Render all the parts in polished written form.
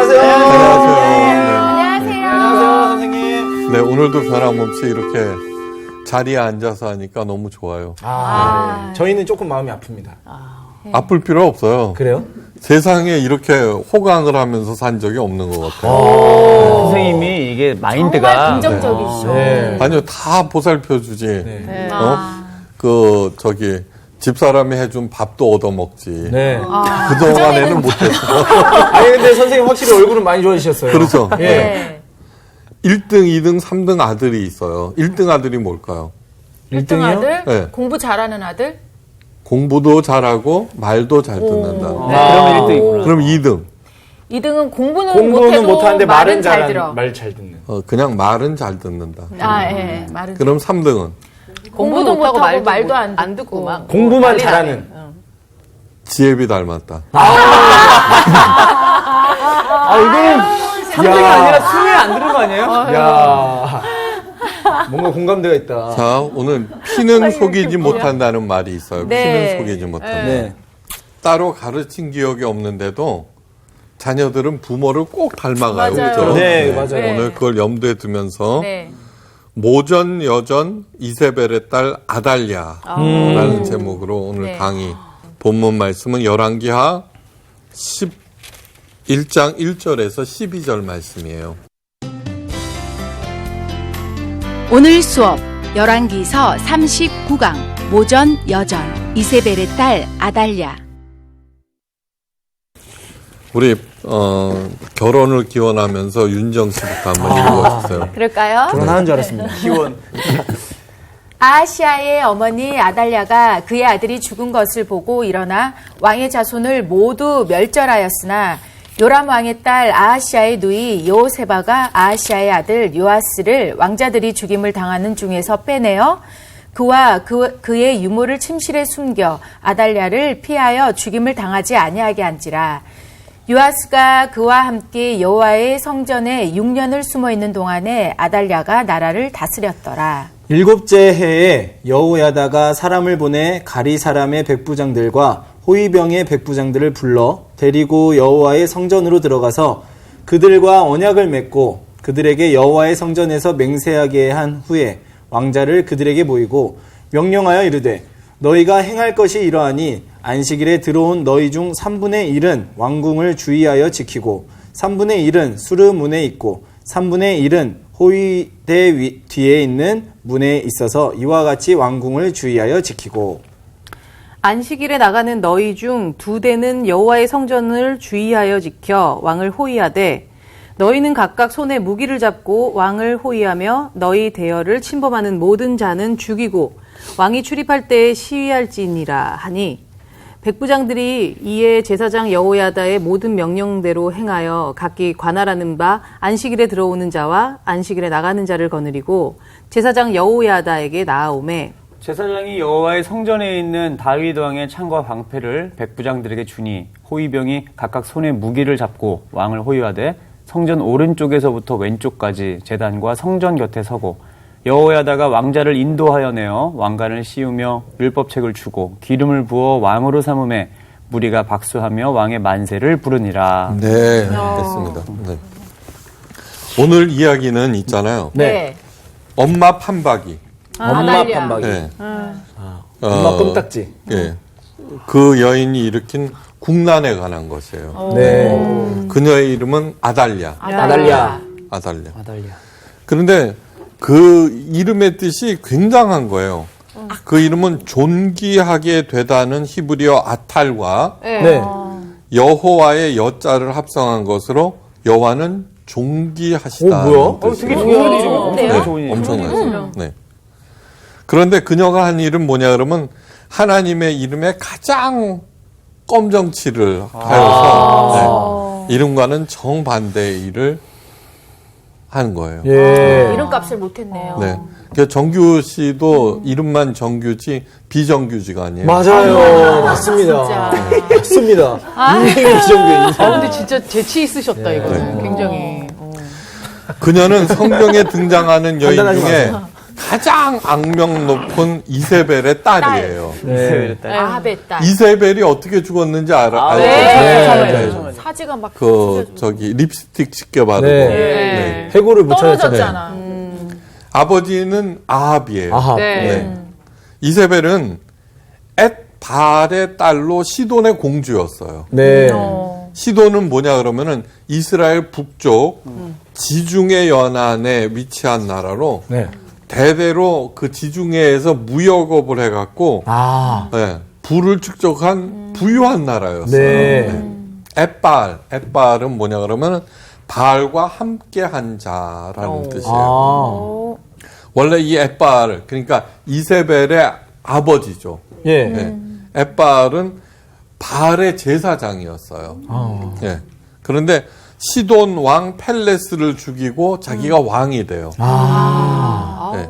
안녕하세요. 안녕하세요. 안녕하세요, 선생님. 네, 오늘도 변함없이 이렇게 자리에 앉아서 하니까 너무 좋아요. 네. 저희는 조금 마음이 아픕니다. 아플 필요 없어요. 그래요? 세상에 이렇게 호강을 하면서 산 적이 없는 것 같아요. 선생님이 이게 마인드가 정말 긍정적이시죠. 네. 아니요, 다 보살펴주지. 네. 집사람이 해준 밥도 얻어먹지. 네. 그동안에는 못했어. 아니, 근데 선생님 확실히 얼굴은 많이 좋아지셨어요. 그렇죠. 예. 네. 1등, 2등, 3등 아들이 있어요. 1등 아들이 뭘까요? 1등 아들? 네. 공부 잘하는 아들? 공부도 잘하고 말도 잘 듣는다. 그러면 1등이구나. 그럼 2등. 2등은 공부는 공부는 못하는데 말은 잘 들어. 말 잘 듣는. 그냥 말은 잘 듣는다. 예. 말은. 그럼 3등은 공부도 못하고 말도 안 듣고 막. 공부만 잘하는. 지혜비 닮았다. 이거는 3등이 아니라 20에 안 들은 거 아니에요? 야 뭔가 공감대가 있다. 자, 오늘 피는 속이지 못한다는 말이 있어요. 네. 피는 속이지 못한다. 네. 따로 가르친 기억이 없는데도 자녀들은 부모를 꼭 닮아가요. 맞아요. 그죠? 네, 맞아요. 네. 오늘 그걸 염두에 두면서 네. 모전 여전 이세벨의 딸 아달랴라는 제목으로 오늘 네. 강의 본문 말씀은 열왕기하 11장 1절에서 12절 말씀이에요. 오늘 수업 열왕기서 39강 모전 여전 이세벨의 딸 아달랴. 우리 결혼을 기원하면서 윤정 씨부터 한번 읽어주세요. 그럴까요? 결혼하는 줄 알았습니다. 기원. 아하시아의 어머니 아달랴가 그의 아들이 죽은 것을 보고 일어나 왕의 자손을 모두 멸절하였으나 요람 왕의 딸 아하시아의 누이 여호세바가 아하시아의 아들 요아스를 왕자들이 죽임을 당하는 중에서 빼내어 그와 그의 유모를 침실에 숨겨 아달랴를 피하여 죽임을 당하지 아니하게 한지라. 요아스가 그와 함께 여호와의 성전에 6년을 숨어 있는 동안에 아달랴가 나라를 다스렸더라. 7째 해에 여호야다가 사람을 보내 가리 사람의 백부장들과 호위병의 백부장들을 불러 데리고 여호와의 성전으로 들어가서 그들과 언약을 맺고 그들에게 여호와의 성전에서 맹세하게 한 후에 왕자를 그들에게 모이고 명령하여 이르되 너희가 행할 것이 이러하니 안식일에 들어온 너희 중 3분의 1은 왕궁을 주의하여 지키고 3분의 1은 수르문에 있고 3분의 1은 호위대 뒤에 있는 문에 있어서 이와 같이 왕궁을 주의하여 지키고. 안식일에 나가는 너희 중 2대는 여호와의 성전을 주의하여 지켜 왕을 호위하되 너희는 각각 손에 무기를 잡고 왕을 호위하며 너희 대열을 침범하는 모든 자는 죽이고 왕이 출입할 때에 시위할지니라 하니 백부장들이 이에 제사장 여호야다의 모든 명령대로 행하여 각기 관할하는 바 안식일에 들어오는 자와 안식일에 나가는 자를 거느리고 제사장 여호야다에게 나아오매 제사장이 여호와의 성전에 있는 다윗 왕의 창과 방패를 백부장들에게 주니 호위병이 각각 손에 무기를 잡고 왕을 호위하되 성전 오른쪽에서부터 왼쪽까지 제단과 성전 곁에 서고 여호야다가 왕자를 인도하여 내어 왕관을 씌우며 율법책을 주고 기름을 부어 왕으로 삼음에 무리가 박수하며 왕의 만세를 부르니라. 네, 됐습니다. 네. 오늘 이야기는 있잖아요. 네. 엄마 판박이. 엄마 아달랴. 판박이. 네. 엄마 껌딱지. 예. 그 여인이 일으킨 국난에 관한 것이에요. 네. 그녀의 이름은 아달랴. 아달랴. 아달랴. 아달랴. 그런데 그 이름의 뜻이 굉장한 거예요. 그 이름은 존귀하게 되다는 히브리어 아탈과 네. 여호와의 여자를 합성한 것으로 여호와는 존귀하시다. 뭐야? 되게 중요한 이름이에요. 좋은데요? 엄청 좋은 이름. 엄청나죠. 네. 그런데 그녀가 한 일은 뭐냐 그러면 하나님의 이름에 가장 껌정치를 하여서 네. 이름과는 정반대의 일을 하는 거예요. 예. 이름값을 못했네요. 네. 그러니까 정규 씨도 이름만 정규지 비정규지가 아니에요. 맞아요. 맞습니다. 맞습니다. 인생의 비정규 인생. 근데 진짜 재치 있으셨다 이거는 굉장히. 그녀는 성경에 등장하는 여인 판단하지 중에 가장 악명 높은 이세벨의 딸이에요. 네. 아합의 딸. 이세벨이 어떻게 죽었는지 알아요? 네. 네. 하지가 막 립스틱 짙게 바르고. 네. 네. 해골을 못 찾았잖아요. 떨어졌잖아. 아버지는 아합이에요. 아합. 네. 이세벨은 엣발의 딸로 시돈의 공주였어요. 네. 시돈은 뭐냐 그러면은 이스라엘 북쪽 지중해 연안에 위치한 나라로 네. 대대로 그 지중해에서 무역업을 해갖고 아. 네, 부를 축적한 부유한 나라였어요. 네. 엣발은 뭐냐 그러면은 바알과 함께한 자라는 뜻이에요. 아. 원래 이 엣발 그러니까 이세벨의 아버지죠. 예. 네. 엣발은 바알의 제사장이었어요. 예. 그런데 시돈 왕 펠레스를 죽이고 자기가 왕이 돼요. 예.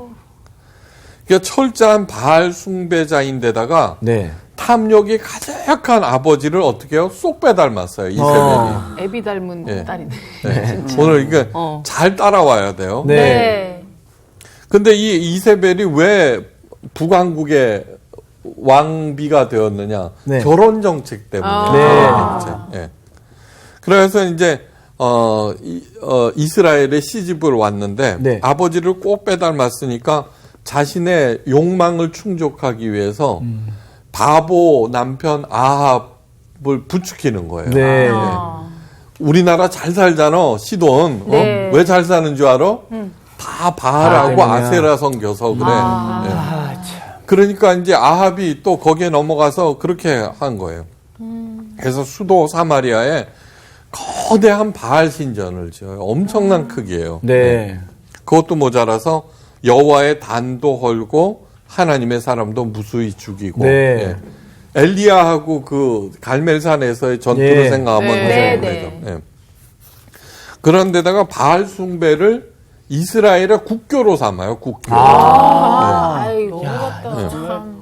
그러니까 철저한 바알 숭배자인데다가 네. 탐욕이 가득한 아버지를 어떻게 해요? 쏙 빼닮았어요. 이세벨이. 애비 닮은 예. 딸이네. 네. 오늘 이게 잘 따라와야 돼요. 네. 네. 근데 이 이세벨이 왜 북왕국의 왕비가 되었느냐? 네. 결혼 정책 때문에. 네. 예. 그래서 이제 이스라엘에 시집을 왔는데 네. 아버지를 꼭 빼닮았으니까 자신의 욕망을 충족하기 위해서 바보 남편 아합을 부추기는 거예요. 네. 우리나라 잘 살잖아, 시돈. 네. 왜 잘 사는 줄 알아? 다 바알하고 아, 아세라 성겨서 그래. 예. 그러니까 이제 아합이 또 거기에 넘어가서 그렇게 한 거예요. 그래서 수도 사마리아에 거대한 바알 신전을 지어요. 엄청난 크기예요. 네. 그것도 모자라서 여호와의 단도 헐고 하나님의 사람도 무수히 죽이고. 네. 예. 엘리야하고 그 갈멜산에서의 전투를 예. 생각하면 네. 되죠. 예. 그런데다가 바알 숭배를 이스라엘의 국교로 삼아요. 국교. 아이, 너무 같다. 참.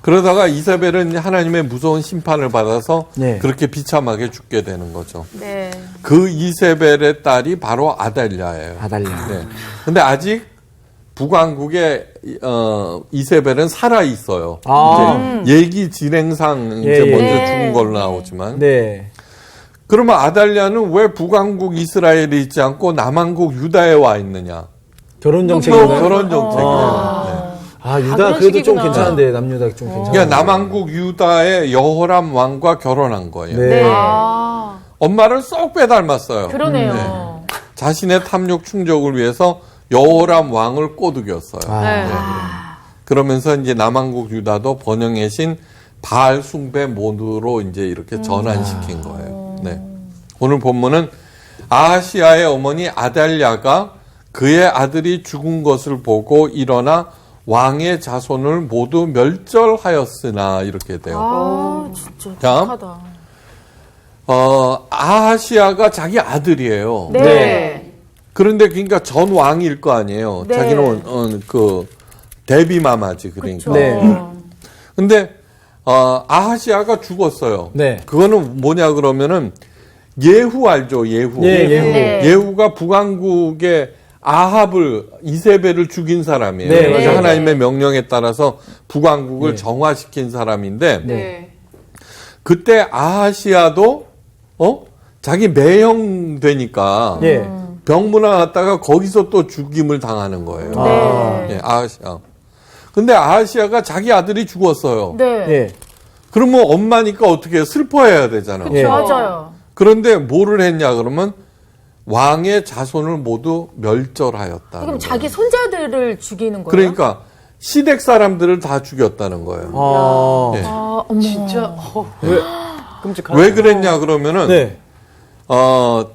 그러다가 이세벨은 하나님의 무서운 심판을 받아서 네. 그렇게 비참하게 죽게 되는 거죠. 네. 그 이세벨의 딸이 바로 아달랴예요. 아달랴. 네. 근데 아직 북왕국의 이세벨은 살아 있어요. 아. 이제 얘기 진행상 이제 예, 예. 먼저 죽은 걸로 나오지만. 네. 그러면 아달랴는 왜 북왕국 이스라엘에 있지 않고 남왕국 유다에 와 있느냐? 결혼 정책인가요? 결혼 정책이에요. 네. 아, 유다 그런 그래도 좀 식이구나. 괜찮은데 남유다 좀 괜찮아요. 그러니까 남왕국 유다의 여호람 왕과 결혼한 거예요. 네. 네. 엄마를 쏙 빼닮았어요. 그러네요. 자신의 탐욕 충족을 위해서 여호람 왕을 꼬드겼어요. 아. 네. 그러면서 이제 남왕국 유다도 번영의 신 바알 숭배 모드로 이제 이렇게 전환시킨 거예요. 네. 오늘 본문은 아하시아의 어머니 아달랴가 그의 아들이 죽은 것을 보고 일어나 왕의 자손을 모두 멸절하였으나 이렇게 돼요. 아, 진짜 자, 착하다. 아하시아가 자기 아들이에요. 네. 그런데 그러니까 전 왕일 거 아니에요. 네. 자기는 그 데뷔마마지 그러니까. 네. 근데 아하시아가 죽었어요. 네. 그거는 뭐냐 그러면은 예후 알죠? 예후. 예, 예후. 네. 예후가 북왕국의 아합을 이세벨을 죽인 사람이에요. 네, 그래서 맞아요. 하나님의 명령에 따라서 북왕국을 네. 정화시킨 사람인데 네. 그때 아하시아도 자기 매형 되니까 예. 병문안 왔다가 거기서 또 죽임을 당하는 거예요. 네. 예, 아하시아. 근데 아하시아가 자기 아들이 죽었어요. 네. 예. 그러면 엄마니까 어떻게 슬퍼해야 되잖아요. 예. 맞아요. 그런데 뭐를 했냐 그러면 왕의 자손을 모두 멸절하였다. 그럼 자기 손자들을 죽이는 거예요? 그러니까 시댁 사람들을 다 죽였다는 거예요. 아. 예. 아, 어머. 진짜 끔찍하다. 왜 그랬냐 그러면은 네.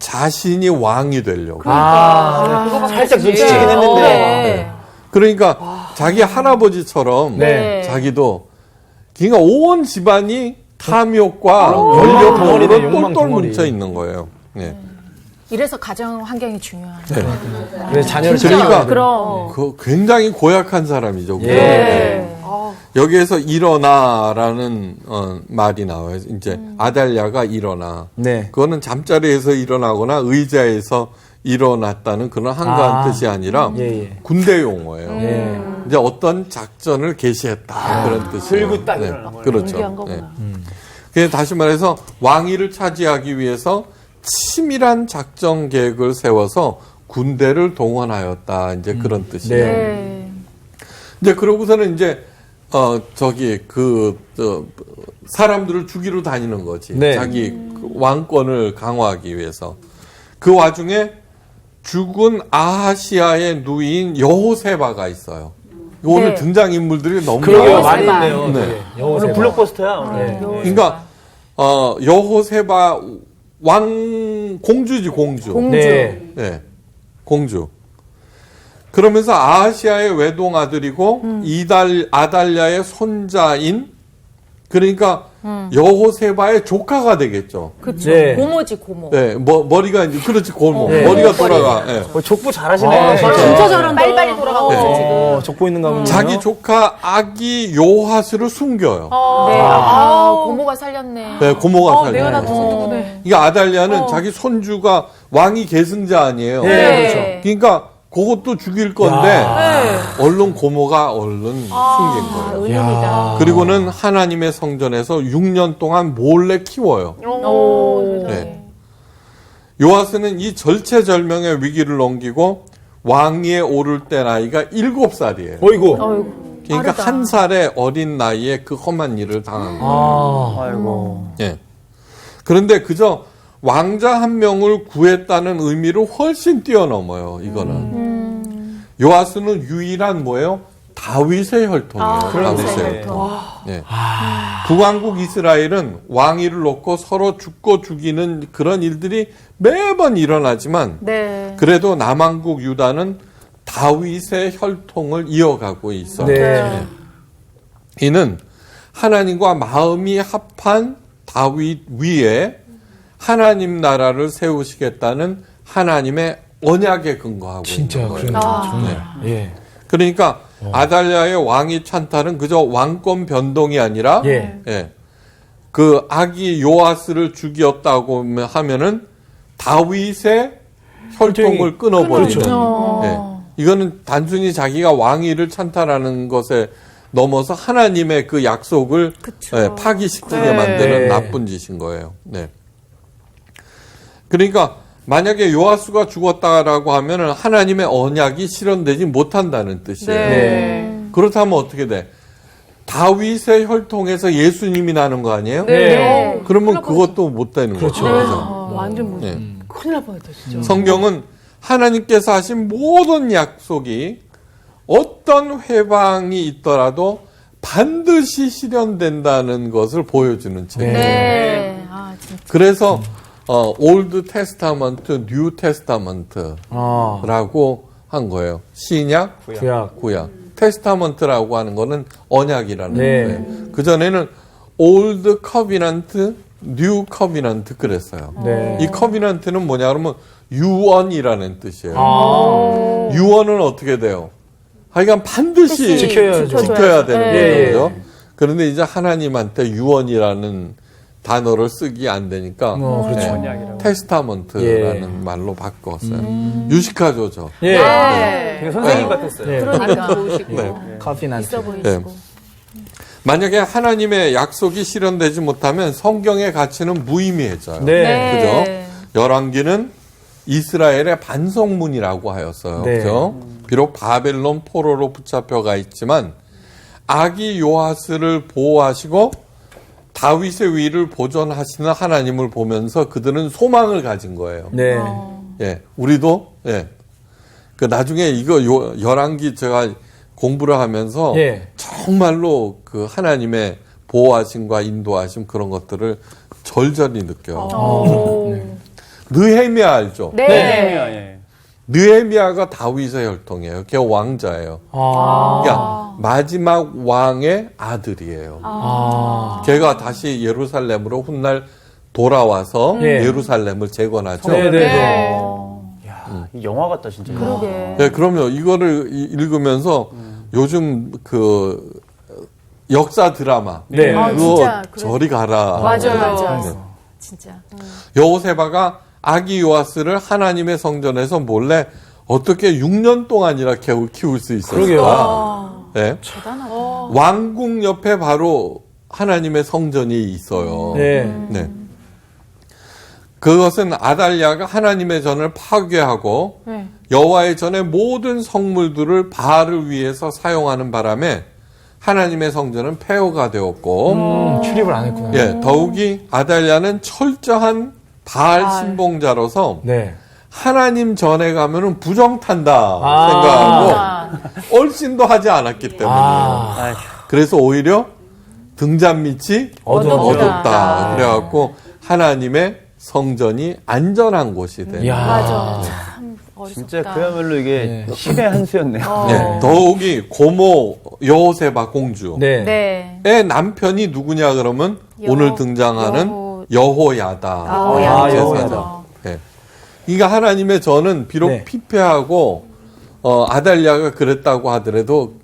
자신이 왕이 되려고. 아. 살짝 눈치채긴 했는데. 네. 그러니까 자기 할아버지처럼 네. 자기도 그러니까 온 집안이 탐욕과 욕망 권력 덩어리네, 덩어리로 욕망 똘똘 덩어리. 뭉쳐 있는 거예요. 예. 이래서 가정 환경이 중요하네. 그래서 자녀를 그러니까 그러니까 그럼. 그 굉장히 고약한 사람이죠. 예. 네. 여기에서 일어나라는 말이 나와요. 이제 아달랴가 일어나. 네. 그거는 잠자리에서 일어나거나 의자에서 일어났다는 그런 한가한 뜻이 아니라 예, 예. 군대 용어예요. 예. 이제 어떤 작전을 개시했다 그런 뜻이에요. 들고 딱 네, 일어나는 거예요. 그렇죠. 준비한 거구나. 그래서 다시 말해서 왕위를 차지하기 위해서 치밀한 작전 계획을 세워서 군대를 동원하였다. 이제 그런 뜻이에요. 네. 이제 그러고서는 이제 사람들을 죽이러 다니는 거지. 네. 자기 그 왕권을 강화하기 위해서. 그 와중에 죽은 아하시아의 누이인 여호세바가 있어요. 오늘 네. 등장 인물들이 너무 그러게요. 많아요. 많이 여호세바. 있네요. 네. 되게. 오늘 여호세바. 블록버스터야. 오늘. 그러니까 여호세바 왕 공주지 공주. 네. 네. 공주. 그러면서 아하시아의 외동 아들이고 아달랴의 손자인 그러니까 여호세바의 조카가 되겠죠. 그쵸. 네. 고모지, 고모. 네, 머리가 이제 그렇지 골목 네. 머리가 돌아가. 네. 족부 잘하시네. 아, 진짜 잘한다. 빨리빨리 돌아가고 있어, 지금. 적고 있는 가문이요. 자기 조카 아기 요하스를 숨겨요. 네. 고모가 살렸네. 네, 고모가 살려. 내가 낳던 누구네. 이게 아달랴는 자기 손주가 왕이 계승자 아니에요. 네, 네. 그러니까 그것도 죽일 건데 얼른 고모가 숨긴 거예요. 은혜입니다. 그리고는 하나님의 성전에서 6년 동안 몰래 키워요. 오. 네. 요아스는 이 절체절명의 위기를 넘기고 왕위에 오를 때 나이가 7살이에요. 어이구. 그러니까 빠르다. 한 살의 어린 나이에 그 험한 일을 당한 거예요. 아이고. 예. 그런데 그저 왕자 한 명을 구했다는 의미를 훨씬 뛰어넘어요. 이거는. 요아스는 유일한 뭐예요? 다윗의 혈통이에요. 다윗의 혈통. 예. 북왕국 이스라엘은 왕위를 놓고 서로 죽고 죽이는 그런 일들이 매번 일어나지만 네. 그래도 남왕국 유다는 다윗의 혈통을 이어가고 있어요. 네. 예. 이는 하나님과 마음이 합한 다윗 위에 하나님 나라를 세우시겠다는 하나님의 언약에 근거하고 진짜 있는 거예요. 그러네요. 정말. 예. 그러니까 아달랴의 왕위 찬탈은 그저 왕권 변동이 아니라 예. 그 아기 요아스를 죽였다고 하면은 다윗의 혈통을 끊어버리는. 그렇죠. 예. 이거는 단순히 자기가 왕위를 찬탈하는 것에 넘어서 하나님의 그 약속을 파기시키게 만드는 나쁜 짓인 거예요. 네. 그러니까 만약에 요아스가 죽었다라고 하면은 하나님의 언약이 실현되지 못한다는 뜻이에요. 네. 그렇다면 어떻게 돼? 다윗의 혈통에서 예수님이 나는 거 아니에요? 네. 그러면 그것도 못 되는 거죠. 그죠? 완전 뭐 네. 큰일 날 뻔했다 진짜. 성경은 하나님께서 하신 모든 약속이 어떤 회방이 있더라도 반드시 실현된다는 것을 보여주는 책이에요. 네. 아, 진짜. 그래서 올드 테스타먼트, 뉴 테스타먼트라고 한 거예요. 신약, 구약. 구약. 테스타먼트라고 하는 거는 언약이라는 네. 거예요. 그 전에는 올드 커비넌트, 뉴 커비넌트 그랬어요. 네. 이 커비넌트는 뭐냐 그러면 유언이라는 뜻이에요. 아. 유언은 어떻게 돼요? 하여간 반드시 지켜야죠. 지켜야 되는 네. 거죠. 그런데 이제 하나님한테 유언이라는 단어를 쓰기 안 되니까 그렇죠. 언약이라고. 테스타먼트라는 말로 바꿨어요. 유식하죠. 예. 네. 되게 선생님 같았어요. 네. 그러니까. 좋으시고. 네. 커피난. 있어 보이시고. 네. 만약에 하나님의 약속이 실현되지 못하면 성경의 가치는 무의미해져요. 네. 그죠? 열왕기는 이스라엘의 반성문이라고 하였어요. 네. 그죠? 비록 바벨론 포로로 붙잡혀가 있지만 아기 요아스를 보호하시고 다윗의 위를 보존하시는 하나님을 보면서 그들은 소망을 가진 거예요. 네. 예, 우리도 예. 그 나중에 이거 열왕기 제가 공부를 하면서 예. 정말로 그 하나님의 보호하심과 인도하심 그런 것들을 절절히 느껴요. 느헤미야 알죠? 네. 예. 느헤미야가 다윗의 혈통이에요. 걔 왕자예요. 그러니까 마지막 왕의 아들이에요. 걔가 다시 예루살렘으로 훗날 돌아와서 예. 예루살렘을 재건하죠. 네. 이 영화 같다 진짜. 그러게. 네, 그러면 이거를 읽으면서 요즘 그 역사 드라마 네. 아, 그거 진짜 저리 가라. 맞아요. 진짜. 여호세바가 아기 요아스를 하나님의 성전에서 몰래 어떻게 6년 동안이나 키울 수 있었을까? 그러게요. 네. 대단하다. 왕궁 옆에 바로 하나님의 성전이 있어요. 네. 네. 그것은 아달랴가 하나님의 전을 파괴하고 여호와의 전의 모든 성물들을 바알을 위해서 사용하는 바람에 하나님의 성전은 폐허가 되었고 출입을 안 했구나. 예, 더욱이 아달랴는 철저한 바알 신봉자로서 네. 하나님 전에 가면은 부정탄다 아. 생각하고 얼씬도 하지 않았기 때문에 아. 그래서 오히려 등잔 밑이 어둡다. 그래갖고 하나님의 성전이 안전한 곳이 돼. 이야. 맞아. 진짜 그야말로 이게 신의 한 수였네요. 예, 더욱이 고모 여호세바 공주의 네. 네. 남편이 누구냐 그러면 오늘 등장하는 여호야다 여호야다. 예. 그러니까 하나님의 전은 비록 네. 피폐하고 아달랴가 그랬다고 하더라도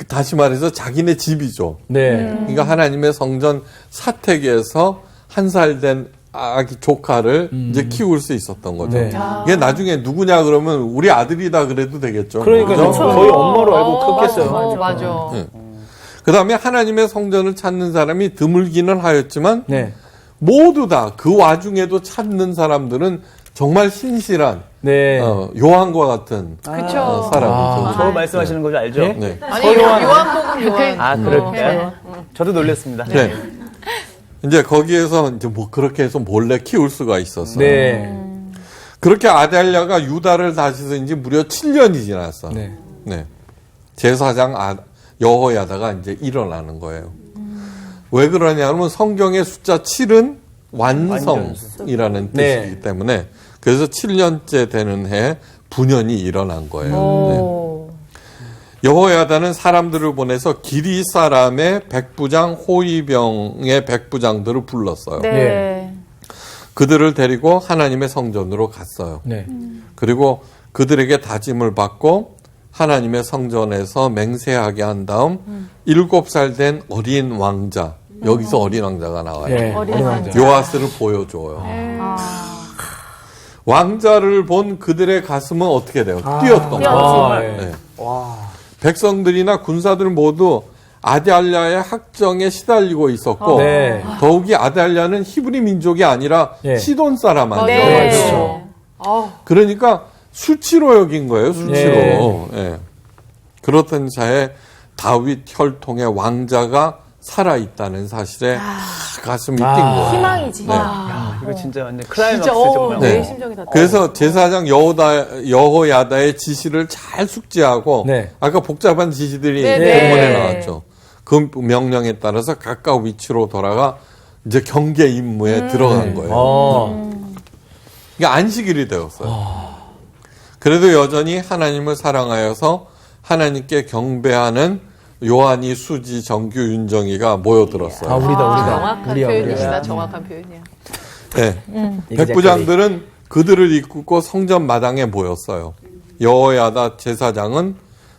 다시 말해서 자기네 집이죠. 네. 그러니까 하나님의 성전 사택에서 한 살 된 아기 조카를 이제 키울 수 있었던 거죠. 네. 이게 나중에 누구냐 그러면 우리 아들이다 그래도 되겠죠. 그러니까 그죠? 거의 엄마로 알고 컸겠어요. 맞아. 그 다음에 하나님의 성전을 찾는 사람이 드물기는 하였지만 네. 모두 다 그 와중에도 찾는 사람들은 정말 신실한 네. 요한과 같은 그쵸. 사람이죠. 저 말씀하시는 거죠, 알죠? 네? 네. 아니, 요한복음 요한. 아, 그럴까요? 저도 놀랐습니다. 네. 이제 거기에서 이제 뭐 그렇게 해서 몰래 키울 수가 있었어요. 네. 그렇게 아달랴가 유다를 다스린 지 무려 7년이 지났어. 네. 네. 제사장 여호야다가 이제 일어나는 거예요. 왜 그러냐면 성경의 숫자 7은 완성이라는 네. 뜻이기 때문에 그래서 7년째 되는 해 분연이 일어난 거예요. 여호야다는 사람들을 보내서 기리 사람의 백부장 호위병의 백부장들을 불렀어요. 네. 그들을 데리고 하나님의 성전으로 갔어요. 네. 그리고 그들에게 다짐을 받고 하나님의 성전에서 맹세하게 한 다음 7살 된 어린 왕자, 여기서 어린 왕자가 나와요. 네. 어린 왕자. 요아스를 보여줘요. 왕자를 본 그들의 가슴은 어떻게 돼요? 뛰었던 거예요. 아, 네. 네. 백성들이나 군사들 모두 아달랴의 학정에 시달리고 있었고 네. 더욱이 아달랴는 히브리 민족이 아니라 네. 시돈 사람 아니에요. 네. 그렇죠. 그러니까 수치로 여긴 거예요. 수치로. 네. 예. 그렇던 차에 다윗 혈통의 왕자가 살아있다는 사실에 가슴이 뛴 거예요. 희망이지. 네. 이거 진짜 완전 클라이막스 진짜 정말. 네. 내 심정이 다. 그래서 제사장 여호야다의 지시를 잘 숙지하고 네. 아까 복잡한 지시들이 네. 본문에 나왔죠. 그 명령에 따라서 각각 위치로 돌아가 이제 경계 임무에 들어간 거예요. 이게 안식일이 되었어요. 그래도 여전히 하나님을 사랑하여서 하나님께 경배하는 요한이, 수지, 정규, 윤정이가 모여들었어요. 아, 우리다. 정확한 우리야, 표현이시다. 우리야. 정확한 표현이야. 네. 백부장들은 그들을 이끌고 성전 마당에 모였어요. 여호야다 제사장은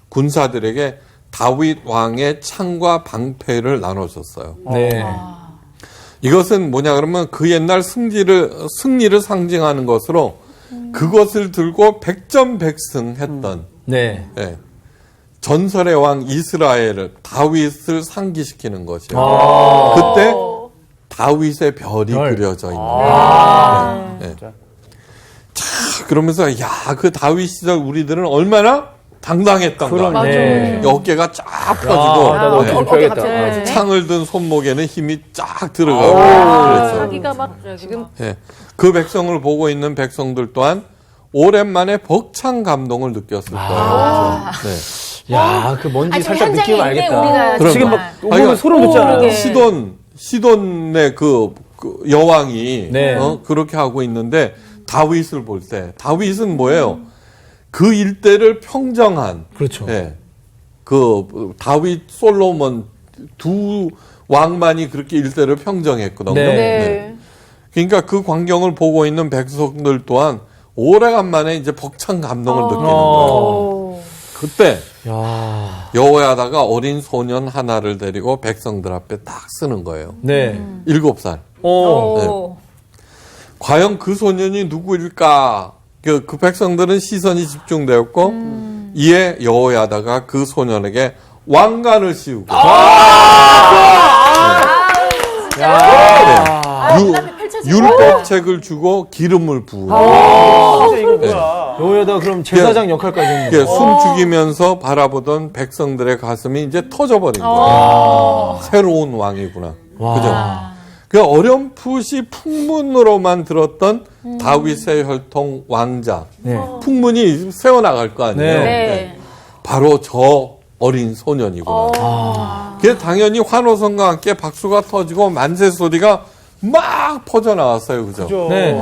군사들에게 다윗 왕의 창과 방패를 나눠줬어요. 네. 이것은 뭐냐 그러면 그 옛날 승리를 상징하는 것으로 그것을 들고 백전백승했던 네. 예, 전설의 왕 이스라엘을 다윗을 상기시키는 것이에요. 그때 다윗의 별이 그려져 있는 거예요. 예. 자, 그러면서 그 다윗 시절 우리들은 얼마나 당당했던가. 네. 어깨가 쫙 펴지고 나도 네. 어깨 펴야겠다. 창을 든 손목에는 힘이 쫙 들어가고 그랬어요. 자기가 막 지금 예. 그 백성을 보고 있는 백성들 또한 오랜만에 벅찬 감동을 느꼈을 거예요. 네. 야, 그 뭔지 아니, 살짝 현장에 느끼면 있네, 알겠다. 우리가 그럼. 지금 막 정말. 오면 소름 돋잖아요. 그러게. 시돈의 그 여왕이 네. 그렇게 하고 있는데 다윗을 볼 때 다윗은 뭐예요? 그 일대를 평정한 그렇죠. 예. 그 다윗 솔로몬 두 왕만이 그렇게 일대를 평정했거든요. 네. 네. 그러니까 그 광경을 보고 있는 백성들 또한 오래간만에 이제 벅찬 감동을 느끼는 거예요. 그때 야. 여호야다가 어린 소년 하나를 데리고 백성들 앞에 딱 쓰는 거예요. 네. 7살. 오. 과연 그 소년이 누구일까? 그 백성들은 시선이 집중되었고 이에 여호야다가 그 소년에게 왕관을 씌우고 진짜. 유- 눈앞에 펼쳐진 율법책을 주고 기름을 부은 진짜 이거 뭐야? 여우야다가 그럼 제사장 역할까지 했는 이게 거예요. 숨 죽이면서 바라보던 백성들의 가슴이 이제 터져버린 거예요. 새로운 왕이구나. 그죠? 그 어렴풋이 풍문으로만 들었던 다윗의 혈통 왕자. 네. 풍문이 새어나갈 거 아니에요. 네. 네. 바로 저 어린 소년이구나. 그게 당연히 환호성과 함께 박수가 터지고 만세 소리가 막 퍼져 나왔어요. 그죠? 네.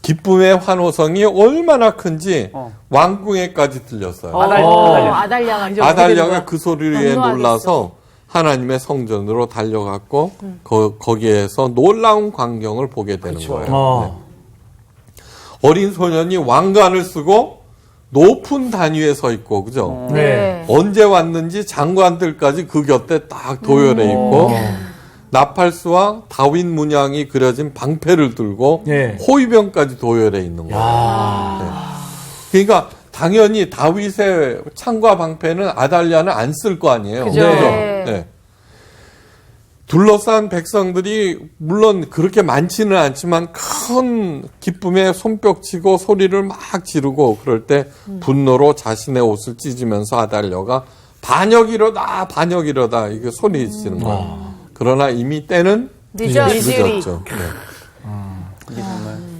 기쁨의 환호성이 얼마나 큰지 왕궁에까지 들렸어요. 아달랴가 이제 아달랴가 그 소리에 분노하겠어. 놀라서 하나님의 성전으로 달려갔고 거기에서 놀라운 광경을 보게 되는 거예요. 네. 어린 소년이 왕관을 쓰고 높은 단 위에 서 있고, 그죠? 네. 언제 왔는지 장관들까지 그 곁에 딱 도열해 있고 나팔수와 다윗 문양이 그려진 방패를 들고 네. 호위병까지 도열해 있는 거예요. 네. 그러니까 당연히 다윗의 창과 방패는 아달랴는 안 쓸 거 아니에요. 그죠. 네. 네. 둘러싼 백성들이 물론 그렇게 많지는 않지만 큰 기쁨에 손뼉치고 소리를 막 지르고 그럴 때 분노로 자신의 옷을 찢으면서 아달랴가 반역이로다 반역이로다 이게 소리 지르는 거예요. 그러나 이미 때는 늦었죠. 네.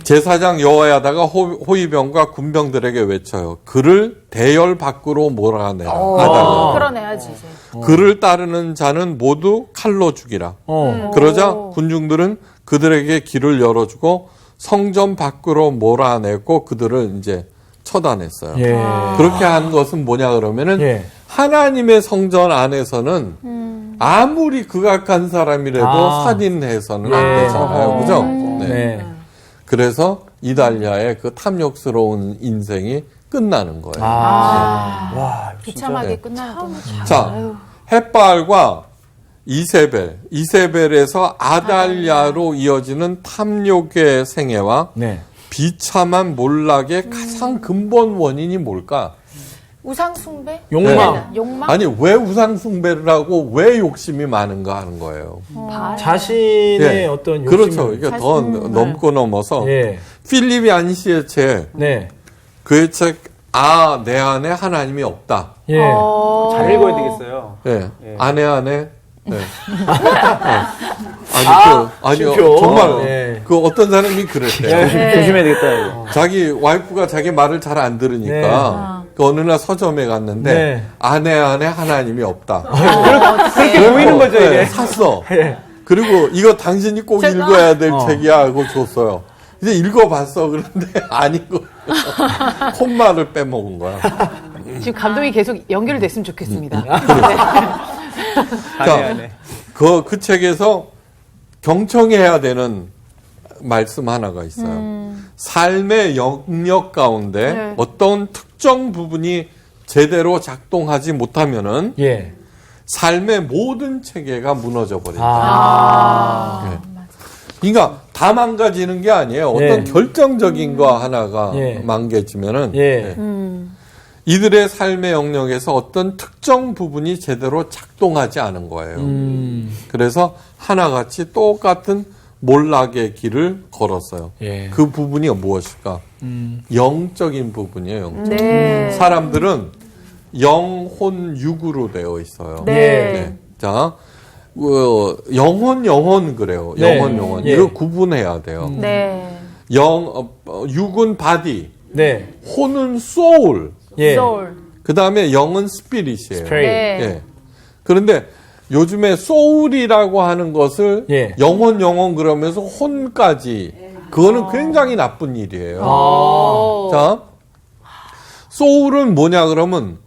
제사장 여호야다가 호위병과 군병들에게 외쳐요. 그를 대열 밖으로 몰아내라. 아달랴. 끌어내야지 이제. 그를 따르는 자는 모두 칼로 죽이라. 그러자 군중들은 그들에게 길을 열어주고 성전 밖으로 몰아내고 그들을 이제 처단했어요. 예. 그렇게 한 것은 뭐냐 그러면은 예. 하나님의 성전 안에서는 아무리 극악한 사람이라도 살인해서는 안 되잖아요. 그죠? 네. 네. 그래서 이달랴의 그 탐욕스러운 인생이 끝나는 거예요. 와, 비참하게 네. 끝나는구나. 자, 햇발과 이세벨에서 아달랴로 이어지는 탐욕의 생애와 네. 비참한 몰락의 가장 근본 원인이 뭘까? 우상숭배? 욕망. 네. 욕망? 아니, 왜 우상숭배를 하고 왜 욕심이 많은가 하는 거예요. 자신의 예. 어떤 욕심. 그렇죠. 이게 더 넘고 넘어서 예. 필립 안시의 책, 네. 그의 책, 내 안에 하나님이 없다. 예. 잘 읽어야 되겠어요. 예. 예. 안에. 네. 아니요. 쉼표. 정말, 예. 그 어떤 사람이 그랬대요. 조심해야 되겠다 이거. 자기 와이프가 자기 말을 잘 안 들으니까, 그 어느 날 서점에 갔는데, 네. 안에 하나님이 없다. 그렇게 보이는 거죠 네, 이게. 샀어. 예. 그리고 이거 당신이 꼭 읽어야 될 책이야 하고 줬어요. 이제 읽어봤어. 그런데 아닌 거. 콧말을 빼먹은 거야. 지금 감동이 계속 연결됐으면 좋겠습니다. 안에. 그 책에서 경청해야 되는 말씀 하나가 있어요. 삶의 영역 가운데 어떤 특정 부분이 제대로 작동하지 못하면은 예. 삶의 모든 체계가 무너져 버린다. 네. 그러니까 다 망가지는 게 아니에요. 어떤 결정적인 거 하나가 망가지면은 예. 이들의 삶의 영역에서 어떤 특정 부분이 제대로 작동하지 않은 거예요. 그래서 하나같이 똑같은 몰락의 길을 걸었어요. 예. 그 부분이 무엇일까? 영적인 부분이에요. 영적. 네. 사람들은 영혼 육으로 되어 있어요. 네. 자, 영혼 그래요. 네. 영혼. 예. 이거 구분해야 돼요. 네. 육은 바디, 네. 혼은 소울, 예. 소울. 그 다음에 영은 스피릿이에요. 스피릿. 네. 예. 그런데 요즘에 소울이라고 하는 것을 예. 영혼 그러면서 혼까지 그거는 굉장히 나쁜 일이에요. 자, 소울은 뭐냐 그러면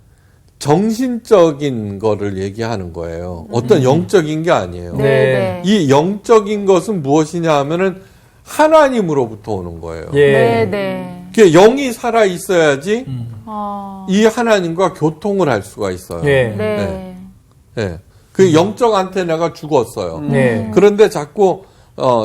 정신적인 거를 얘기하는 거예요. 어떤 영적인 게 아니에요. 네. 네. 네. 이 영적인 것은 무엇이냐 하면은 하나님으로부터 오는 거예요. 예. 네. 네. 그게 영이 살아 있어야지 이 하나님과 교통을 할 수가 있어요. 예. 네. 예. 그 영적 안테나가 죽었어요. 네. 그런데 자꾸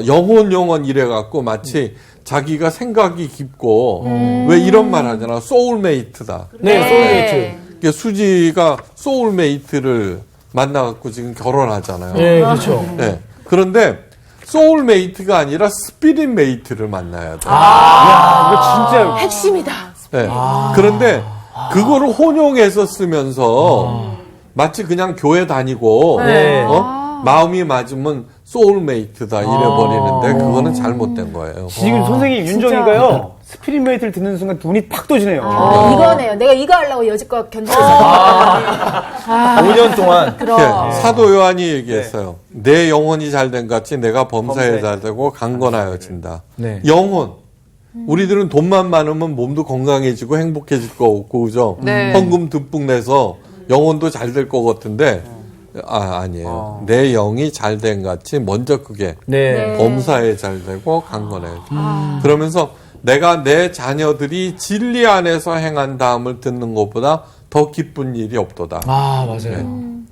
영혼 이래갖고 마치 자기가 생각이 깊고 왜 이런 말 하잖아. 소울메이트다. 네. 소울메이트. 이게 수지가 소울메이트를 만나갖고 지금 결혼하잖아요. 예, 그렇죠. 네. 그런데 소울메이트가 아니라 스피릿메이트를 만나야 돼. 야, 이거 진짜 핵심이다. 네. 그런데 그거를 혼용해서 쓰면서 마치 그냥 교회 다니고 네. 마음이 맞으면 소울메이트다 이래버리는데 그거는 잘못된 거예요. 지금 선생님 윤정이가요 스피릿메이트를 듣는 순간 눈이 팍 떠지네요. 이거네요. 내가 이거 하려고 여지껏 견디고 있었던 5년 동안. 그럼. 네, 사도 요한이 얘기했어요. 내 영혼이 잘된 같이 내가 범사에 잘되고 강건하여진다. 네. 영혼. 우리들은 돈만 많으면 몸도 건강해지고 행복해질 거 없고 그죠? 네. 헌금 듬뿍 내서 영혼도 잘 될 것 같은데 아니에요. 내 영이 잘된 같이 먼저 그게 네. 범사에 잘되고 강건해져. 그러면서 내가 내 자녀들이 진리 안에서 행한 다음을 듣는 것보다 더 기쁜 일이 없도다. 맞아요.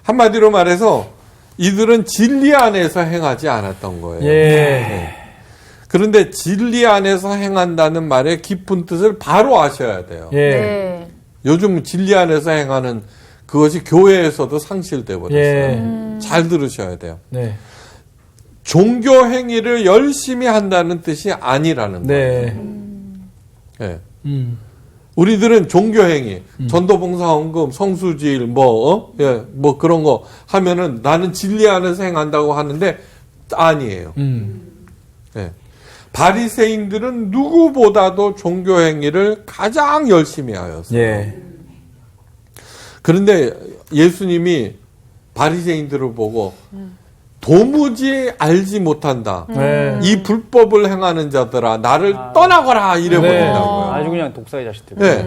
한마디로 말해서 이들은 진리 안에서 행하지 않았던 거예요. 예. 그런데 진리 안에서 행한다는 말의 깊은 뜻을 바로 아셔야 돼요. 예. 네. 요즘 진리 안에서 행하는 그것이 교회에서도 상실돼 버렸어요. 예. 잘 들으셔야 돼요. 네. 종교 행위를 열심히 한다는 뜻이 아니라는 거예요. 네. 예. 우리들은 우리들은 종교 행위, 전도봉사 헌금, 성수질 뭐 그런 거 하면은 나는 진리 안에서 행한다고 하는데 아니에요. 예. 바리새인들은 누구보다도 종교 행위를 가장 열심히 하였어요. 예. 그런데 예수님이 바리새인들을 보고 도무지 알지 못한다. 네. 이 불법을 행하는 자들아 나를 떠나거라 이래버린다고요. 아주 그냥 독사의 자식들. 네.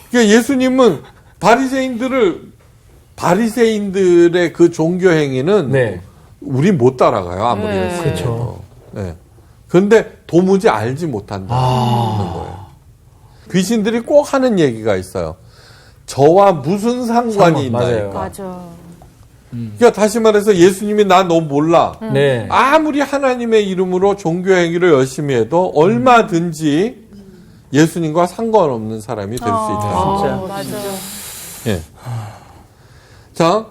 그러니까 예수님은 바리새인들의 그 종교 행위는 네. 우리 못 따라가요. 아무리 했어도. 그렇죠. 네. 그런데 도무지 알지 못한다는 거예요. 귀신들이 꼭 하는 얘기가 있어요. 저와 무슨 상관이 있나요? 맞아요. 맞아. 그러니까 다시 말해서 예수님이 나 너 몰라. 네. 아무리 하나님의 이름으로 종교 행위를 열심히 해도 얼마든지 예수님과 상관없는 사람이 될 수 있다. 진짜. 맞아. 예. 자,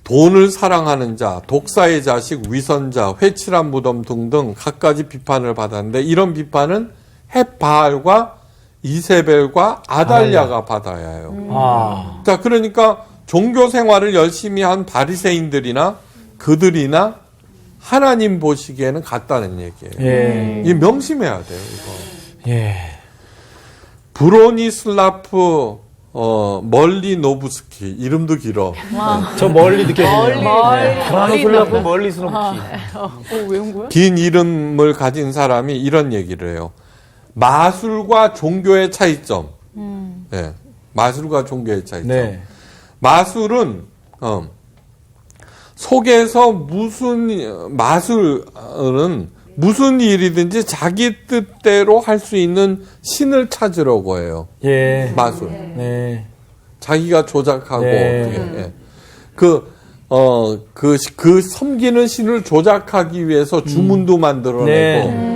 돈을 사랑하는 자, 독사의 자식, 위선자, 회칠한 무덤 등등 갖가지 비판을 받았는데 이런 비판은 헷바알과 이세벨과 아달랴가 받아야 해요. 자, 그러니까 종교 생활을 열심히 한 바리새인들이나 그들이나 하나님 보시기에는 같다는 얘기예요. 예. 이 명심해야 돼요, 이거. 예. 브로니슬라프 멀리노브스키 이름도 길어. 저 멀리 느껴지네요. 브라노슬라프 멀리 스노키. 외운 거야? 긴 이름을 가진 사람이 이런 얘기를 해요. 마술과 종교의 차이점. 예. 마술과 종교의 차이점. 네. 마술은 속에서 마술은 무슨 일이든지 자기 뜻대로 할 수 있는 신을 찾으려고 해요. 예. 마술. 네. 자기가 조작하고 네. 그 섬기는 신을 조작하기 위해서 주문도 만들어내고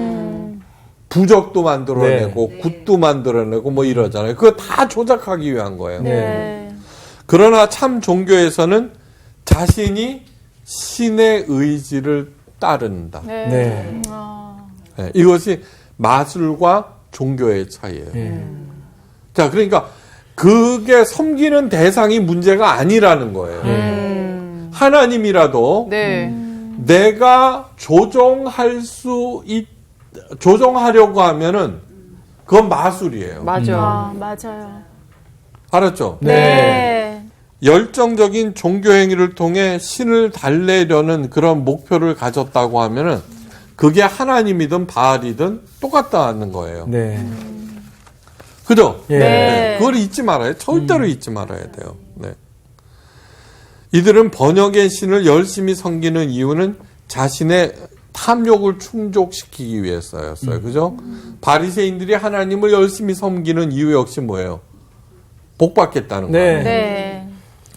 부적도 만들어내고 굿도 만들어내고 뭐 이러잖아요. 그거 다 조작하기 위한 거예요. 네. 그러나 참 종교에서는 자신이 신의 의지를 따른다. 네. 네, 이것이 마술과 종교의 차이예요. 자, 그러니까 그게 섬기는 대상이 문제가 아니라는 거예요. 하나님이라도 네. 내가 조종하려고 하면은 그건 마술이에요. 맞아. 맞아요. 알았죠? 네. 열정적인 종교 행위를 통해 신을 달래려는 그런 목표를 가졌다고 하면은 그게 하나님이든 바알이든 똑같다는 거예요. 네. 그죠? 예. 네. 그걸 잊지 말아요. 절대로 잊지 말아야 돼요. 네. 이들은 번역의 신을 열심히 섬기는 이유는 자신의 탐욕을 충족시키기 위해서였어요. 그죠? 바리새인들이 하나님을 열심히 섬기는 이유 역시 뭐예요? 복 받겠다는 네. 거예요. 네.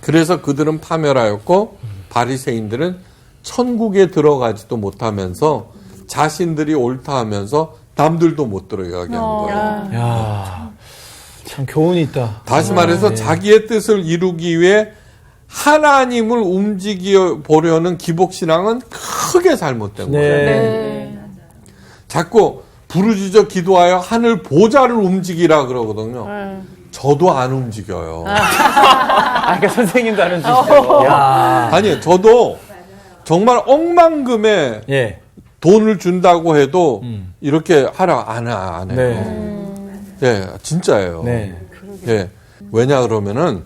그래서 그들은 파멸하였고 바리새인들은 천국에 들어가지도 못하면서 자신들이 옳다 하면서 남들도 못 들어가게 하는 거예요. 야. 참 교훈이 있다. 다시 말해서 자기의 뜻을 이루기 위해 하나님을 움직여 보려는 기복신앙은 크게 잘못된 거예요. 네. 자꾸 부르짖어 기도하여 하늘 보좌를 움직이라 그러거든요. 저도 안 움직여요. 그러니까 선생님도 하는 짓이죠. 아니, 저도 정말 억만금의 예. 돈을 준다고 해도 이렇게 하라 안 해요. 네. 예, 진짜예요. 네. 예. 왜냐 그러면은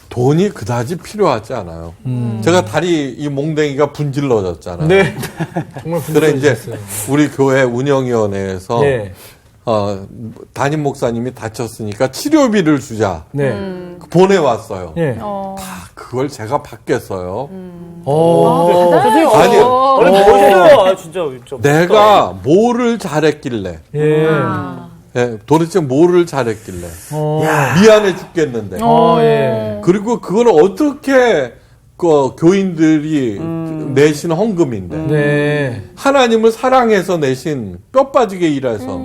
돈이 그다지 필요하지 않아요. 제가 다리 이 몽댕이가 분질러졌잖아요. 네. 정말 그래 이제 분석했어요. 우리 교회 운영위원회에서 네. 담임 목사님이 다쳤으니까 치료비를 주자 네. 보내왔어요. 예. 다 그걸 제가 받겠어요. 선생님, 아니요. 멋있어요. 진짜. 내가 뭐를 잘했길래, 예. 예, 도대체 뭐를 잘했길래 미안해 죽겠는데. 예. 그리고 그걸 어떻게 그 교인들이 내신 헌금인데 네. 하나님을 사랑해서 내신 뼈 빠지게 일해서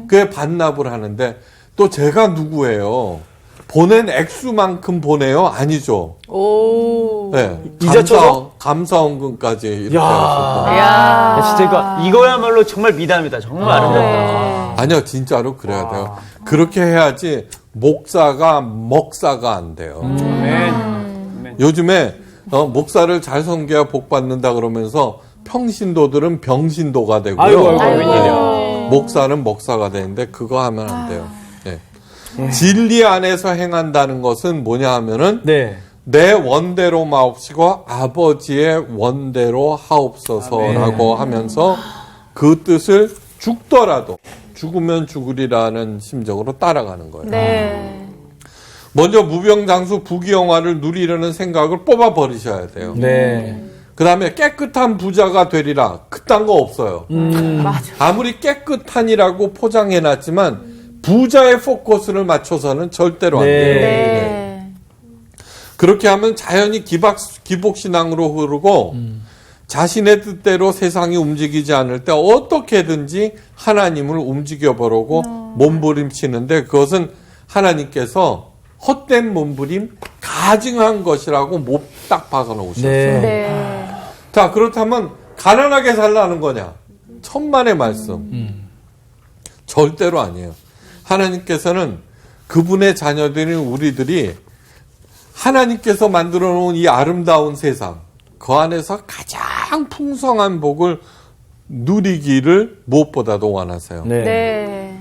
그에 반납을 하는데 또 제가 누구예요? 보낸 액수만큼 보내요? 아니죠. 오. 네, 이자 쳐서? 감사 헌금까지 이렇게 야. 하셨고. 야. 진짜 이거야말로 정말 미담이다. 정말 아름답다. 아니요, 진짜로 그래야 돼요. 그렇게 해야지 목사가 먹사가 안 돼요. 아멘. 요즘에 목사를 잘 섬겨야 복 받는다 그러면서 평신도들은 병신도가 되고요. 아이고, 웬일이야. 목사는 먹사가 되는데 그거 하면 안 돼요. 네. 진리 안에서 행한다는 것은 뭐냐 하면은 네. 내 원대로 마옵시고 아버지의 원대로 하옵소서라고 하면서 그 뜻을 죽더라도 죽으면 죽으리라는 심정으로 따라가는 거예요. 네. 먼저 무병장수 부귀영화를 누리려는 생각을 뽑아 버리셔야 돼요. 네. 그 다음에 깨끗한 부자가 되리라. 그딴 거 없어요. 아무리 깨끗한이라고 포장해놨지만 부자의 포커스를 맞춰서는 절대로 안 네. 돼요. 네. 그렇게 하면 자연히 기복신앙으로 흐르고 자신의 뜻대로 세상이 움직이지 않을 때 어떻게든지 하나님을 움직여보려고 몸부림치는데 그것은 하나님께서 헛된 몸부림 가증한 것이라고 못 딱 박아놓으셨어요. 네. 네. 자, 그렇다면 가난하게 살라는 거냐? 천만의 말씀. 절대로 아니에요. 하나님께서는 그분의 자녀들인 우리들이 하나님께서 만들어 놓은 이 아름다운 세상, 그 안에서 가장 풍성한 복을 누리기를 무엇보다도 원하세요. 네. 네.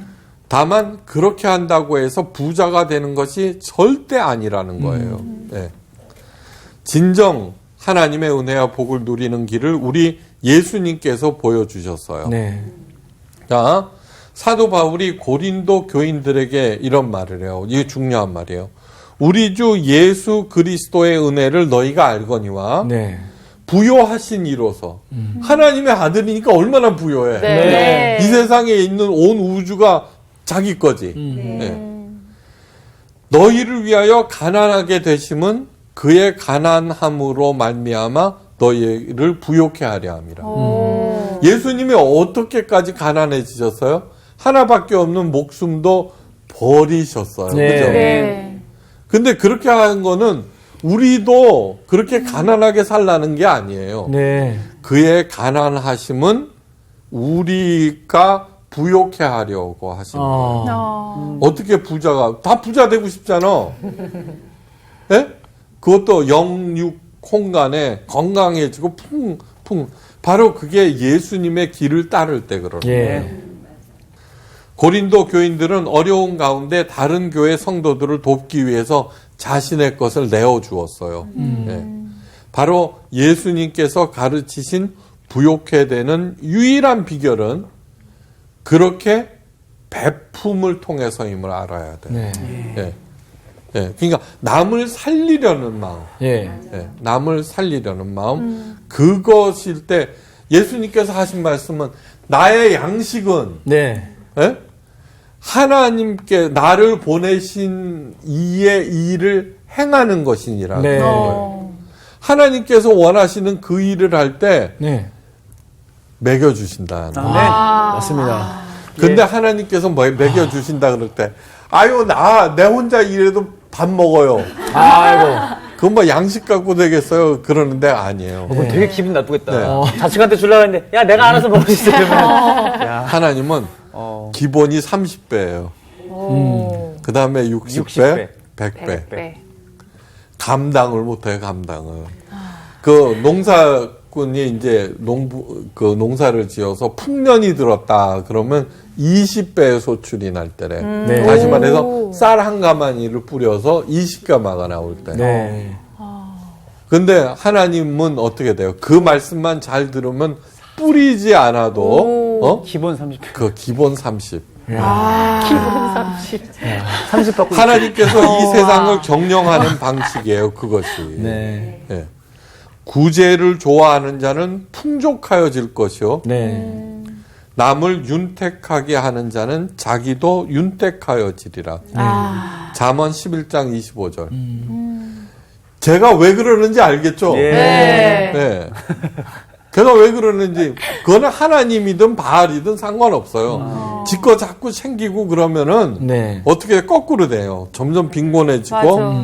다만 그렇게 한다고 해서 부자가 되는 것이 절대 아니라는 거예요. 네. 진정 하나님의 은혜와 복을 누리는 길을 우리 예수님께서 보여주셨어요. 네. 자, 사도 바울이 고린도 교인들에게 이런 말을 해요. 이게 중요한 말이에요. 우리 주 예수 그리스도의 은혜를 너희가 알거니와 네. 부요하신 이로서 하나님의 아들이니까 얼마나 부요해. 네. 이 세상에 있는 온 우주가 자기 거지. 네. 너희를 위하여 가난하게 되심은 그의 가난함으로 말미암아 너희를 부요케 하려 함이라. 예수님이 어떻게까지 가난해지셨어요? 하나밖에 없는 목숨도 버리셨어요. 네. 그죠? 네. 근데 그렇게 하는 거는 우리도 그렇게 가난하게 살라는 게 아니에요. 네. 그의 가난하심은 우리가 부요케 하려고 하신 거예요. 어떻게 부자가 다 부자 되고 싶잖아. 예? 그것도 영육 홍간에 건강해지고 풍 바로 그게 예수님의 길을 따를 때 그러는 거예요. 예. 고린도 교인들은 어려운 가운데 다른 교회 성도들을 돕기 위해서 자신의 것을 내어 주었어요. 예. 바로 예수님께서 가르치신 부요케 되는 유일한 비결은 그렇게 베품을 통해서임을 알아야 돼요. 네. 예. 예. 그러니까 남을 살리려는 마음. 예. 예. 남을 살리려는 마음. 그것일 때 예수님께서 하신 말씀은 나의 양식은 네. 예? 하나님께 나를 보내신 이의 일을 행하는 것이니라. 네. 하나님께서 원하시는 그 일을 할 때 네. 먹여주신다. 맞습니다. 근데 하나님께서 먹여주신다 그럴 때 아유 내 혼자 일해도 밥 먹어요. 아이고. 그건 뭐 양식 갖고 되겠어요? 그러는데 아니에요. 그거 되게 기분 나쁘겠다. 네. 자식한테 주려고 했는데, 야, 내가 알아서 먹을 수 있어. 야. 하나님은 기본이 30배예요. 그 다음에 60배, 100배. 감당을 못해요, 감당을. 그 농사꾼이 이제 농사를 지어서 풍년이 들었다. 그러면 20배의 소출이 날 때래. 네. 다시 말해서 쌀 한 가마니를 뿌려서 20가마가 나올 때. 네. 근데 하나님은 어떻게 돼요? 그 말씀만 잘 들으면 뿌리지 않아도, 기본 30. 그 기본 30. 기본 30. 30 받고. 하나님께서 이 세상을 경영하는 방식이에요, 그것이. 네. 예. 구제를 좋아하는 자는 풍족하여질 것이요. 네. 남을 윤택하게 하는 자는 자기도 윤택하여지리라. 잠언 11장 25절. 제가 왜 그러는지 알겠죠? 예. 네. 제가 왜 그러는지, 그거는 하나님이든 바알이든 상관없어요. 지거 자꾸 챙기고 그러면은, 네. 어떻게 거꾸로 돼요. 점점 빈곤해지고, 맞아.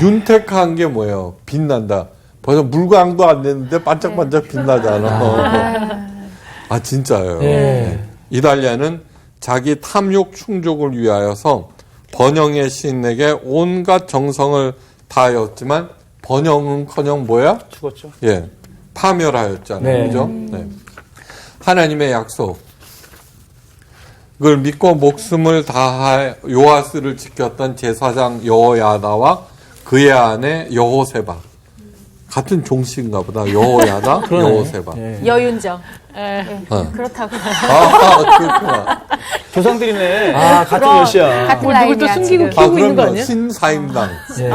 윤택한 게 뭐예요? 빛난다. 벌써 물광도 안 됐는데 반짝반짝 빛나잖아. 아, 진짜예요. 네. 이달리아는 자기 탐욕 충족을 위하여서 번영의 신에게 온갖 정성을 다하였지만, 번영은커녕 뭐야? 죽었죠. 예. 파멸하였잖아요. 네. 그죠? 네. 하나님의 약속. 그걸 믿고 목숨을 다해 요아스를 지켰던 제사장 여호야다와 그의 아내 여호세바. 같은 종씨인가 보다. 여호야다, 여호세바. 네. 여윤정. 어. 그렇다고. 아, 그렇구나. 조상들이네. 아, 같은 몇이야. 같은 뭐 누굴 또 라인이야, 숨기고 지금. 키우고 있는 거 그럼요. 아니야? 신사임당. 네.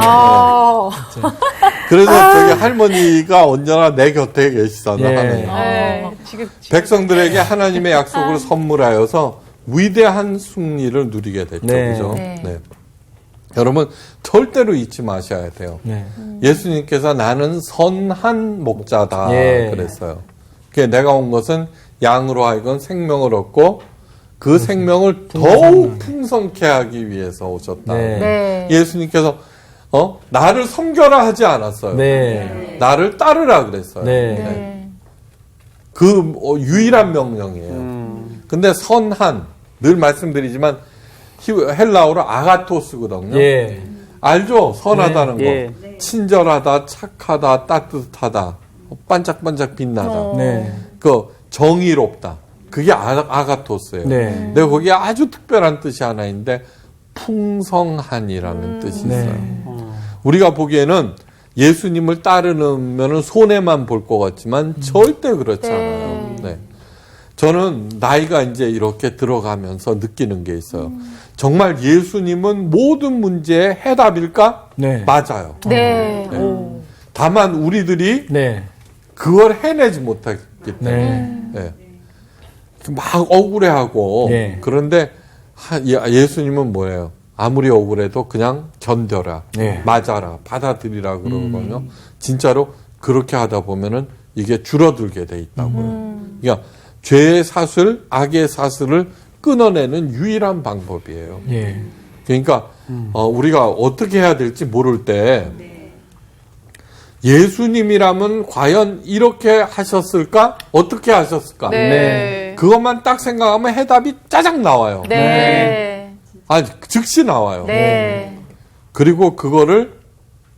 그래서 저기 할머니가 언제나 내 곁에 계시잖아. 예. 하나님. 네. 지금 백성들에게 하나님의 약속을 선물하여서 위대한 승리를 누리게 됐죠. 네. 그죠? 네. 네. 여러분, 절대로 잊지 마셔야 돼요. 네. 예수님께서 나는 선한 목자다. 예. 그랬어요. 그러니까 내가 온 것은 양으로 하여금 생명을 얻고 그 생명을 더욱 풍성케 하기 위해서 오셨다. 네. 네. 예수님께서 나를 섬겨라 하지 않았어요. 네. 나를 따르라 그랬어요. 네. 네. 그 유일한 명령이에요. 근데 선한, 늘 말씀드리지만 헬라어로 아가토스거든요. 예. 알죠? 선하다는 거. 예. 친절하다, 착하다, 따뜻하다, 반짝반짝 빛나다. 네. 그 정의롭다. 그게 아가토스예요. 네. 근데 거기에 아주 특별한 뜻이 하나 있는데 풍성한이라는 뜻이 있어요. 네. 우리가 보기에는 예수님을 따르면 손해만 볼 것 같지만 절대 그렇지 않아요. 네. 저는 나이가 이제 이렇게 들어가면서 느끼는 게 있어요. 정말 예수님은 모든 문제의 해답일까? 네. 맞아요. 네. 네. 오. 다만 우리들이 네. 그걸 해내지 못했기 때문에 네. 네. 막 억울해하고 네. 그런데 예수님은 뭐예요? 아무리 억울해도 그냥 견뎌라, 네. 맞아라, 받아들이라 그러거든요. 진짜로 그렇게 하다 보면은 이게 줄어들게 돼 있다고요. 그러니까 죄의 사슬, 악의 사슬을 끊어내는 유일한 방법이에요. 예. 그러니까 우리가 어떻게 해야 될지 모를 때 예수님이라면 과연 이렇게 하셨을까? 어떻게 하셨을까? 네. 그것만 딱 생각하면 해답이 짜장 나와요. 네. 아니, 즉시 나와요. 네. 그리고 그거를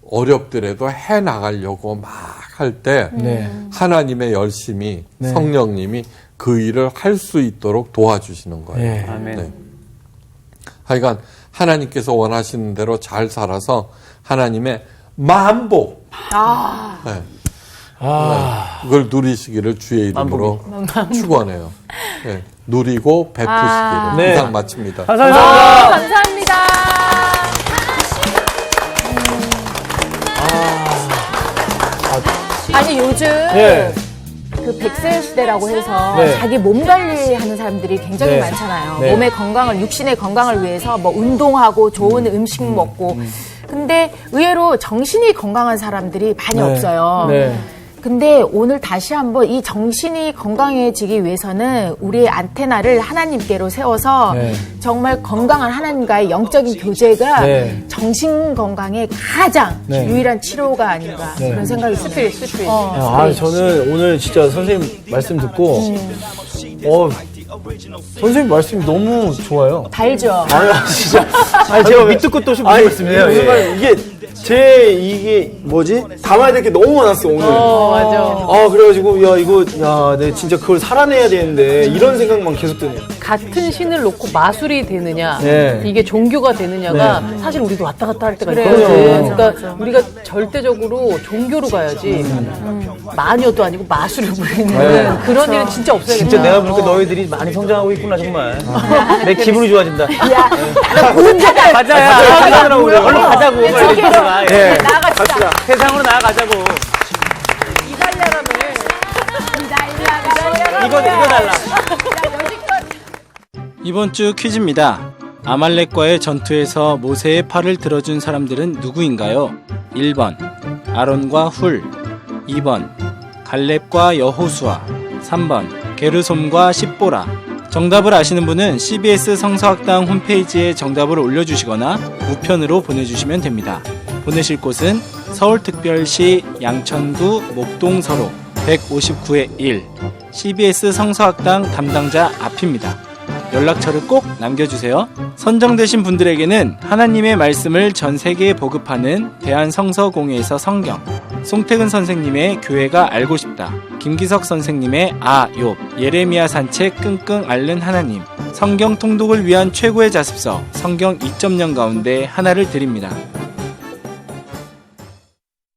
어렵더라도 해 나가려고 막 할 때 네. 하나님의 열심히 네. 성령님이 그 일을 할 수 있도록 도와주시는 거예요. 예. 아멘. 네. 하여간 하나님께서 원하시는 대로 잘 살아서 하나님의 만복 네. 그걸 누리시기를 주의 이름으로 축원해요. 네. 누리고 베푸시기를 네. 이상 마칩니다. 감사합니다. 감사합니다. 아니 요즘 예. 그 100세 시대라고 해서 네. 자기 몸 관리하는 사람들이 굉장히 네. 많잖아요. 네. 몸의 건강을, 육신의 건강을 위해서 뭐 운동하고 좋은 음식 먹고. 근데 의외로 정신이 건강한 사람들이 많이 네. 없어요. 네. 근데 오늘 다시 한번 이 정신이 건강해지기 위해서는 우리의 안테나를 하나님께로 세워서 네. 정말 건강한 하나님과의 영적인 교제가 네. 정신 건강의 가장 네. 유일한 치료가 아닌가 네. 그런 생각이 듭니다. 저는 오늘 진짜 선생님 말씀 듣고, 선생님 말씀이 너무 좋아요. 달죠. 진짜. 제가 밑도 끝도 없이 무슨 말씀이에요? 무슨 예. 말, 이게 뭐지? 담아야 될 게 너무 많았어, 오늘. 맞아. 그래가지고, 내가 진짜 그걸 살아내야 되는데, 이런 생각만 계속 드네요. 같은 신을 놓고 마술이 되느냐, 네. 이게 종교가 되느냐가 사실 우리도 왔다 갔다 할 때가 그래요. 있거든. 그러니까 우리가 절대적으로 종교로 가야지 마녀도 아니고 마술을 부리는 그런 일은 진짜 없어야겠다. 진짜 내가 보니까 너희들이 많이 성장하고 있구나 정말. 내 기분이 좋아진다. 야, 나 혼자다. 가자. 얼른 가자고. 빨리 들어가. 예. 나갑시다. 세상으로 나아가자고. 이거 달라. 이번 주 퀴즈입니다. 아말렉과의 전투에서 모세의 팔을 들어준 사람들은 누구인가요? 1번 아론과 훌, 2번 갈렙과 여호수아, 3번 게르솜과 십보라. 정답을 아시는 분은 CBS 성서학당 홈페이지에 정답을 올려주시거나 우편으로 보내주시면 됩니다. 보내실 곳은 서울특별시 양천구 목동서로 159-1 CBS 성서학당 담당자 앞입니다. 연락처를 꼭 남겨주세요. 선정되신 분들에게는 하나님의 말씀을 전 세계에 보급하는 대한성서공회에서 성경, 송태근 선생님의 교회가 알고 싶다, 김기석 선생님의 욥, 예레미야 산책 끙끙 앓는 하나님, 성경 통독을 위한 최고의 자습서 성경 2.0 가운데 하나를 드립니다.